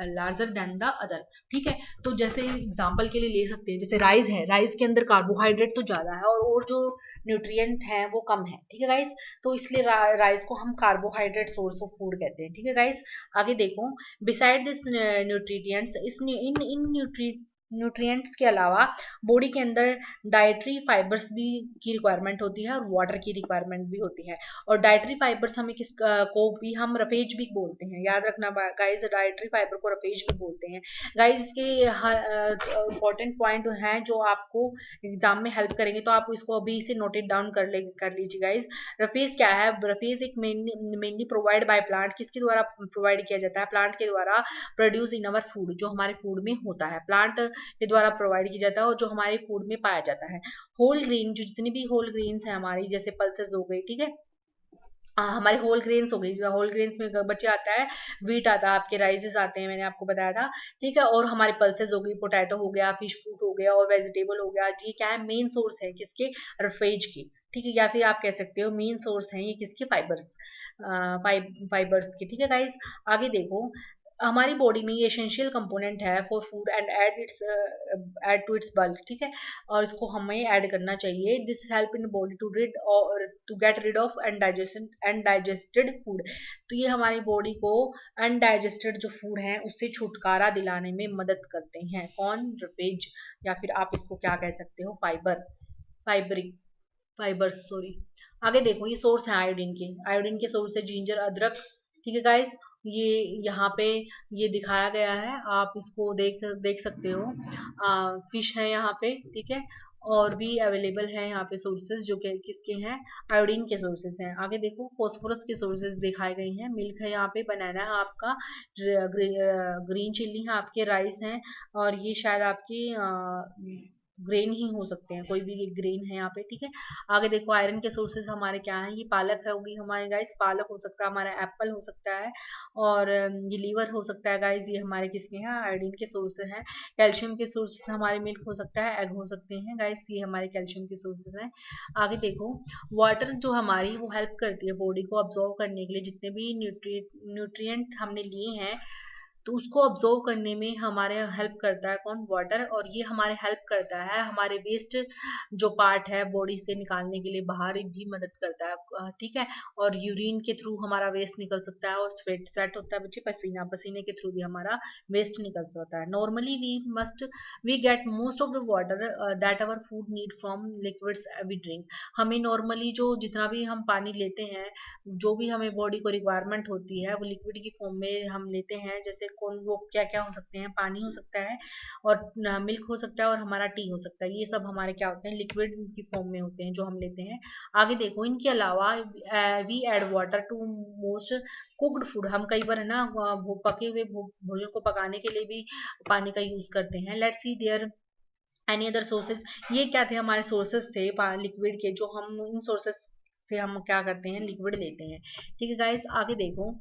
लार्जर देन द अदर, ठीक है। तो जैसे एग्जांपल के लिए ले सकते हैं, जैसे राइस है, राइस के अंदर कार्बोहाइड्रेट तो ज्यादा है और जो न्यूट्रिएंट है वो कम है, ठीक है गाइस। तो इसलिए राइस को हम कार्बोहाइड्रेट सोर्स ऑफ फूड कहते हैं, ठीक है गाइस। आगे देखो, beside this nutrients, in nutrients के अलावा बॉडी के अंदर डाइटरी फाइबर्स भी की रिक्वायरमेंट होती है और वाटर की रिक्वायरमेंट भी होती है। और डाइटरी फाइबर्स हमें को भी हम रफेज भी बोलते हैं, याद रखना गाइस, डाइटरी फाइबर को रफेज भी बोलते हैं। गाइस इसके इंपॉर्टेंट पॉइंट हैं जो आपको एग्जाम में हेल्प करेंगे, तो आप इसको अभी से नोटेड डाउन कर लीजिए गाइस। रफेज क्या है? रफेज एक मेनली प्रोवाइड बाय प्लांट, किसके द्वारा प्रोवाइड किया जाता है? प्लांट के द्वारा प्रोड्यूस इन अवर फूड, जो हमारे फूड में होता है, प्लांट के द्वारा प्रोवाइड किया जाता है और जो हमारे फूड में पाया जाता है। होल ग्रेन, जो जितनी भी होल ग्रेन्स है हमारी, जैसे पल्सेस हो गई, ठीक है, हमारे होल ग्रेन्स हो गई, होल ग्रेन्स में बच्चे आता है, व्हीट आता है, आपके राइसेस आते हैं, मैंने आपको बताया था, ठीक है, और हमारे पल्सेस हो गई, पोटैटो हो गया, फिश फ्रूट हो गया और वेजिटेबल हो गया। ये क्या है? मेन सोर्स है किसके? रफेज की, ठीक है, या फिर आप कह सकते हो मेन सोर्स है ये किसके? फाइबर्स, फाइबर्स की, ठीक है गाइस। आगे देखो, हमारी बॉडी में ये एसेंशियल कंपोनेंट है for food and add to its bulk, ठीक है, और इसको हमें ऐड करना चाहिए। This help in body to rid और to get rid of undigested food. तो ये हमारी बॉडी को अनडाइजेस्टेड जो फूड है उससे छुटकारा दिलाने में मदद करते हैं। कौन? रफेज, या फिर आप इसको क्या कह सकते हो? फाइबर, फाइबरिक फाइबर्स, सॉरी। आगे देखो, ये सोर्स है आयोडीन के, आयोडीन के सोर्स है जिंजर, अदरक, ठीक है गाइस। ये यहाँ पे ये दिखाया गया है, आप इसको देख सकते हो। फिश है यहाँ पे, ठीक है, और भी अवेलेबल है यहाँ पे सोर्सेज जो कि किसके हैं? आयोडीन के सोर्सेज हैं। आगे देखो, फॉस्फोरस के सोर्सेज दिखाए गए हैं, मिल्क है यहाँ पे, बनाना है आपका, ग्रीन चिल्ली है आपके, राइस हैं, और ये शायद आपकी ग्रेन ही हो सकते हैं, कोई भी एक ग्रेन है यहाँ पे, ठीक है। आगे देखो, आयरन के सोर्सेज हमारे क्या हैं? ये पालक है होगी हमारे गाइस, पालक हो सकता है हमारा, एप्पल हो सकता है, और ये लीवर हो सकता है गाइस, ये हमारे किसके हैं? आयोडीन के सोर्सेज हैं। कैल्शियम के सोर्सेज हमारे मिल्क हो सकता है, एग हो सकते हैं गाइस, ये हमारे कैल्शियम के सोर्सेज हैं। आगे देखो, वाटर जो हमारी वो हेल्प करती है बॉडी को अब्जॉर्व करने के लिए, जितने भी न्यूट्रिएंट हमने लिए हैं तो उसको ऑब्जर्व करने में हमारे हेल्प करता है कौन? वाटर। और ये हमारे हेल्प करता है हमारे वेस्ट जो पार्ट है बॉडी से निकालने के लिए, बाहर भी मदद करता है, ठीक है। और यूरिन के थ्रू हमारा वेस्ट निकल सकता है, और स्वेट होता है बच्चे, पसीना, पसीने के थ्रू भी हमारा वेस्ट निकल सकता है। Normally we get most of the water that our food need from liquids we drink. हमें नॉर्मली जो जितना भी हम पानी लेते हैं, जो भी हमें बॉडी को रिक्वायरमेंट होती है वो लिक्विड की फॉर्म में हम लेते हैं। जैसे कौन वो क्या क्या हो सकते हैं? पानी हो सकता है, और मिल्क हो सकता है, और हमारा टी हो सकता है। ये सब हमारे क्या होते हैं? लिक्विड की फॉर्म में होते हैं जो हम लेते हैं। आगे देखो, इनके अलावा we add water to most cooked food. हम कई बार है ना पके हुए भोजन को पकाने के लिए भी पानी का यूज करते हैं। Let's see there any other sources. ये क्या थे? हमारे सोर्सेज थे लिक्विड के, जो हम इन सोर्सेज से हम क्या करते हैं? लिक्विड लेते हैं, ठीक है गाइस। आगे देखो,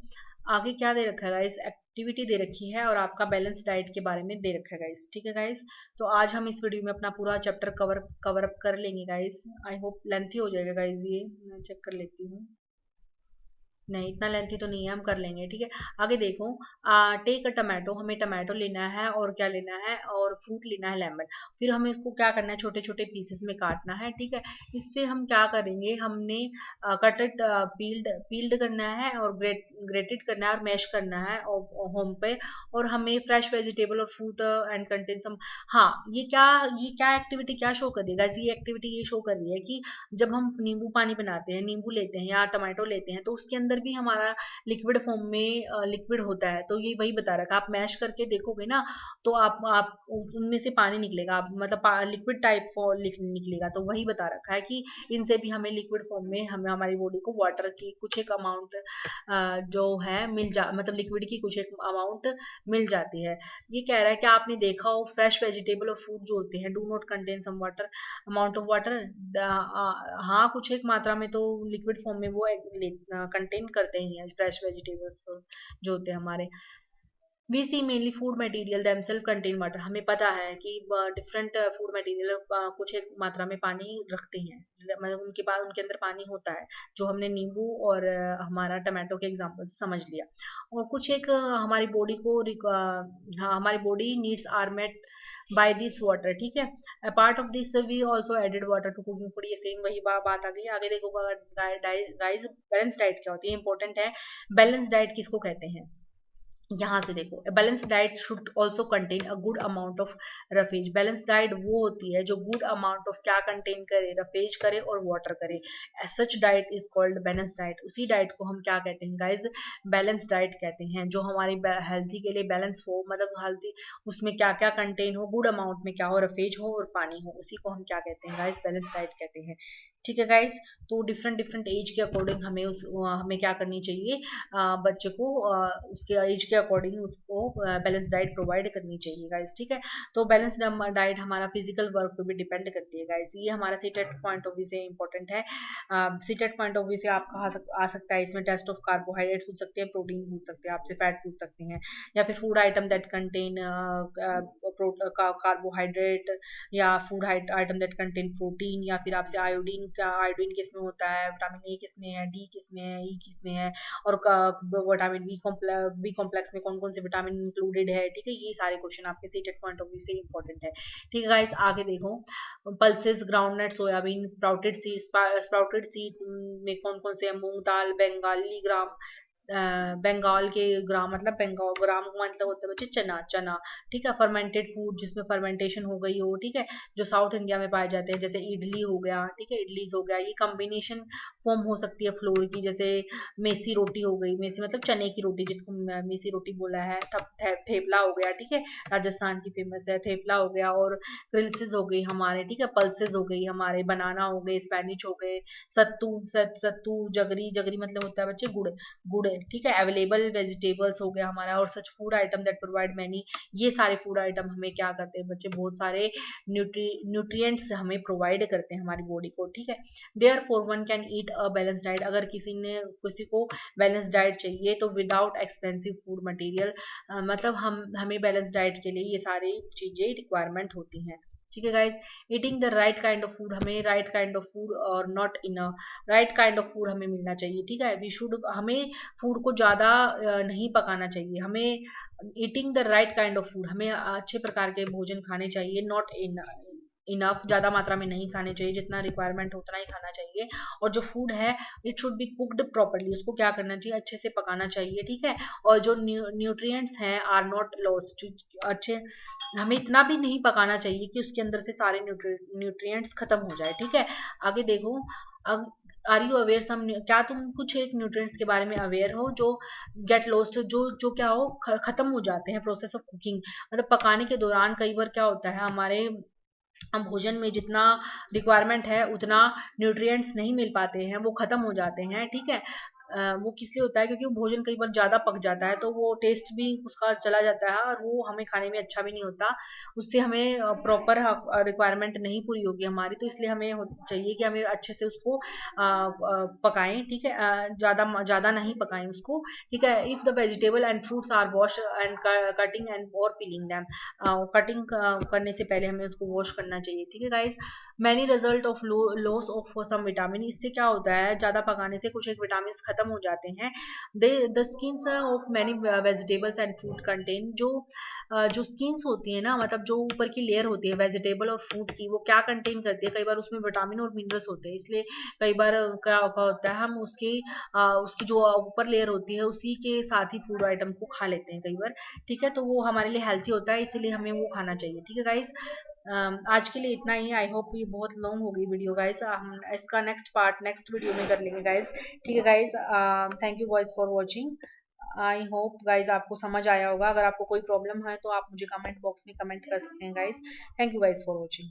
आगे क्या दे रखा है गाइस? एक्टिविटी दे रखी है, और आपका बैलेंस डाइट के बारे में दे रखा है गाइस, ठीक है गाइस। तो आज हम इस वीडियो में अपना पूरा चैप्टर कवर अप कर लेंगे गाइस। आई होप लेंथी हो जाएगा गाइस, ये मैं चेक कर लेती हूँ। नहीं, इतना लेंथी तो नहीं है, हम कर लेंगे, ठीक है। आगे देखो, टेक अ टमाटो, हमें टमाटो लेना है, और क्या लेना है? और फ्रूट लेना है, लेमन। फिर हमें इसको क्या करना है? छोटे छोटे पीसेस में काटना है, ठीक है। इससे हम क्या करेंगे? हमने कटेड पील्ड करना है, और ग्रेटेड करना है, और मैश करना है होम पे। और हमें फ्रेश वेजिटेबल और फ्रूट एंड कंटेन सम। हाँ, ये क्या एक्टिविटी क्या शो कर रही है? ये एक्टिविटी ये शो कर रही है कि जब हम नींबू पानी बनाते हैं, नींबू लेते हैं या टमाटो लेते हैं, तो उसके अंदर भी हमारा लिक्विड फॉर्म में लिक्विड होता है। तो ये वही बता रखा, आप मैश करके देखोगे ना, तो आप उनमें से पानी निकलेगा, मतलब लिक्विड टाइप निकलेगा। तो वही बता रखा है कि इनसे भी हमें लिक्विड फॉर्म में हमें हमारी बॉडी को वाटर की कुछ एक अमाउंट जो है मतलब लिक्विड की कुछ एक अमाउंट मिल जाती है। ये कह रहा है कि आपने देखा हो फ्रेश वेजिटेबल और फ्रूट जो होते हैं do not contain some water, amount of water. हाँ, कुछ एक मात्रा में तो लिक्विड फॉर्म में वो कंटेन करते ही हैं फ्रेश वेजिटेबल्स जो होते हैं हमारे। We see mainly food material themselves contain water. हमें पता है कि डिफरेंट फूड मटेरियल कुछ एक मात्रा में पानी रखते हैं, मतलब उनके पास उनके अंदर पानी होता है, जो हमने नींबू और हमारा टमाटो के एग्जांपल से समझ लिया। और कुछ एक हमारी बॉडी को हाँ, हमारी body needs are met by this water, ठीक है। Part of this we also added water to cooking food. ये सेम वही बात आ गई। आगे देखो गाइस, बैलेंस डाइट क्या होती है? इंपॉर्टेंट है। बैलेंस डाइट किसको कहते हैं? यहाँ से देखो, balance diet should also contain a good amount of roughage. Balance diet वो होती है जो गुड अमाउंट ऑफ क्या कंटेन करे, रफेज करे और वाटर करे। Such diet is called balance diet. उसी डाइट को हम क्या कहते हैं गाइज, बैलेंस डाइट कहते हैं, जो हमारी हेल्थी के लिए बैलेंस हो, मतलब हेल्थी उसमें क्या क्या कंटेन हो, गुड अमाउंट में क्या हो, रफेज हो और पानी हो, उसी को हम क्या कहते हैं गाइज, बैलेंस डाइट कहते हैं। ठीक है गाइज, तो डिफरेंट डिफरेंट एज के अकॉर्डिंग हमें हमें क्या करनी चाहिए, बच्चे को उसके एज के अकॉर्डिंग उसको बैलेंस डाइट प्रोवाइड करनी चाहिए गाइस। ठीक है, तो बैलेंस डाइट हमारा फिजिकल वर्क पे भी डिपेंड करती है गाइस। ये हमारा सीटेट पॉइंट ऑफ व्यू से इंपॉर्टेंट है। सीटेट पॉइंट ऑफ व्यू से आप आ सकता है इसमें, टेस्ट ऑफ कार्बोहाइड्रेट पूछ सकते हैं, प्रोटीन पूछ सकते हैं, आपसे फैट पूछ सकते हैं, या फिर food item that contain carbohydrate, या food item that contain protein, या फिर आपसे आयोडीन का, आयोडीन किस में होता है, विटामिन ए किस में है, डी किस में है, ई किस में है, और विटामिन बी कॉम्प्लेक्स में कौन कौन से विटामिन इंक्लूडेड है। ठीक है, ये सारे क्वेश्चन आपके सीटेट पॉइंट ऑफ व्यू से इंपॉर्टेंट है। ठीक है गाइस, आगे देखो, pulses, groundnut, soybean, sprouted seed में कौन कौन से, मूंग दाल, बंगाली ग्राम, बंगाल के ग्राम, मतलब बंगाल ग्राम का मतलब होता है बच्चे चना, चना। ठीक है, फर्मेंटेड फूड जिसमें फर्मेंटेशन हो गई हो, ठीक है, जो साउथ इंडिया में पाए जाते हैं, जैसे इडली हो गया, ठीक है, इडलीज हो गया, ये कॉम्बिनेशन फॉर्म हो सकती है फ्लोर की, जैसे मेसी रोटी हो गई, मेसी मतलब चने की रोटी जिसको मेसी रोटी बोला है, थेपला हो गया, ठीक है, राजस्थान की फेमस है, थेपला हो गया, और क्रिल्सिस हो गई हमारे, ठीक है, पल्सेस हो गई हमारे, बनाना हो गए, स्पेनिश हो गए, सत्तू, जगरी, जगरी मतलब होता है बच्चे गुड़, गुड़ है। ठीक है, अवेलेबल वेजिटेबल्स हो गया हमारा, और सच food item that provide many, ये सारे फूड आइटम हमें क्या करते हैं बच्चे, बहुत सारे न्यूट्रिएंट्स हमें प्रोवाइड करते हैं हमारी बॉडी को। ठीक है, therefore one can eat a balance diet. अगर किसी को बैलेंस डाइट चाहिए तो विदाउट एक्सपेंसिव फूड मटेरियल, मतलब हमें बैलेंस डाइट के लिए ये सारी चीजें रिक्वायरमेंट होती हैं। ठीक है guys, eating the right kind of food, हमें राइट काइंड ऑफ फूड और not in right kind of food हमें मिलना चाहिए। ठीक है, वी शुड, हमें फूड को ज़्यादा नहीं पकाना चाहिए, हमें eating the right kind of food, हमें अच्छे प्रकार के भोजन खाने चाहिए, नॉट इन इनफ, ज़्यादा मात्रा में नहीं खाने चाहिए, जितना रिक्वायरमेंट उतना ही खाना चाहिए। और जो फूड है it should be cooked properly, उसको क्या करना चाहिए, अच्छे से पकाना चाहिए। ठीक है, और जो न्यूट्रिएंट्स हैं आर नॉट लॉस्ट, अच्छे, हमें इतना भी नहीं पकाना चाहिए कि उसके अंदर से सारे न्यूट्रिएंट्स खत्म हो जाए। ठीक है, आगे देखो, अब आर यू अवेयर सम, क्या तुम कुछ एक न्यूट्रिएंट्स के बारे में अवेयर हो जो गेट लॉस्ट, जो जो क्या हो, खत्म हो जाते हैं प्रोसेस ऑफ कुकिंग, मतलब पकाने के दौरान कई बार क्या होता है, हमारे हम भोजन में जितना रिक्वायरमेंट है उतना न्यूट्रिएंट्स नहीं मिल पाते हैं, वो खत्म हो जाते हैं। ठीक है, वो किस लिए होता है, क्योंकि वो भोजन कई बार ज़्यादा पक जाता है, तो वो टेस्ट भी उसका चला जाता है, और वो हमें खाने में अच्छा भी नहीं होता, उससे हमें प्रॉपर रिक्वायरमेंट नहीं पूरी होगी हमारी, तो इसलिए हमें चाहिए कि हमें अच्छे से उसको पकाएं। ठीक है, ज़्यादा ज़्यादा नहीं पकाएं उसको। ठीक है, if the vegetable and fruits are wash and cutting and और पीलिंग दैम, कटिंग करने से पहले हमें उसको वॉश करना चाहिए। ठीक है guys, many result of loss of some vitamin, इससे क्या होता है, ज़्यादा पकाने से कुछ एक विटामिन खत्म हो जाते हैं। They the skins of many vegetables and fruit contain, जो स्किन्स होती है ना, मतलब जो ऊपर की लेयर होती है वेजिटेबल और फ्रूट की, वो क्या कंटेन करती है, कई बार उसमें विटामिन और मिनरल्स होते हैं, इसलिए कई बार क्या होता है, हम उसकी जो ऊपर लेयर होती है उसी के साथ ही फूड आइटम को खा लेते हैं कई बार। ठीक है, तो वो हमारे लिए हेल्थी होता है, इसीलिए हमें वो खाना चाहिए। ठीक है गाइस, आज के लिए इतना ही। आई होप ये बहुत लॉन्ग हो गई वीडियो गाइस, हम इसका नेक्स्ट पार्ट नेक्स्ट वीडियो में कर लेंगे गाइस। ठीक है guys, thank you guys for watching. I hope guys आपको समझ आया होगा, अगर आपको कोई प्रॉब्लम है तो आप मुझे कमेंट बॉक्स में कमेंट कर सकते हैं guys. Thank you guys for watching.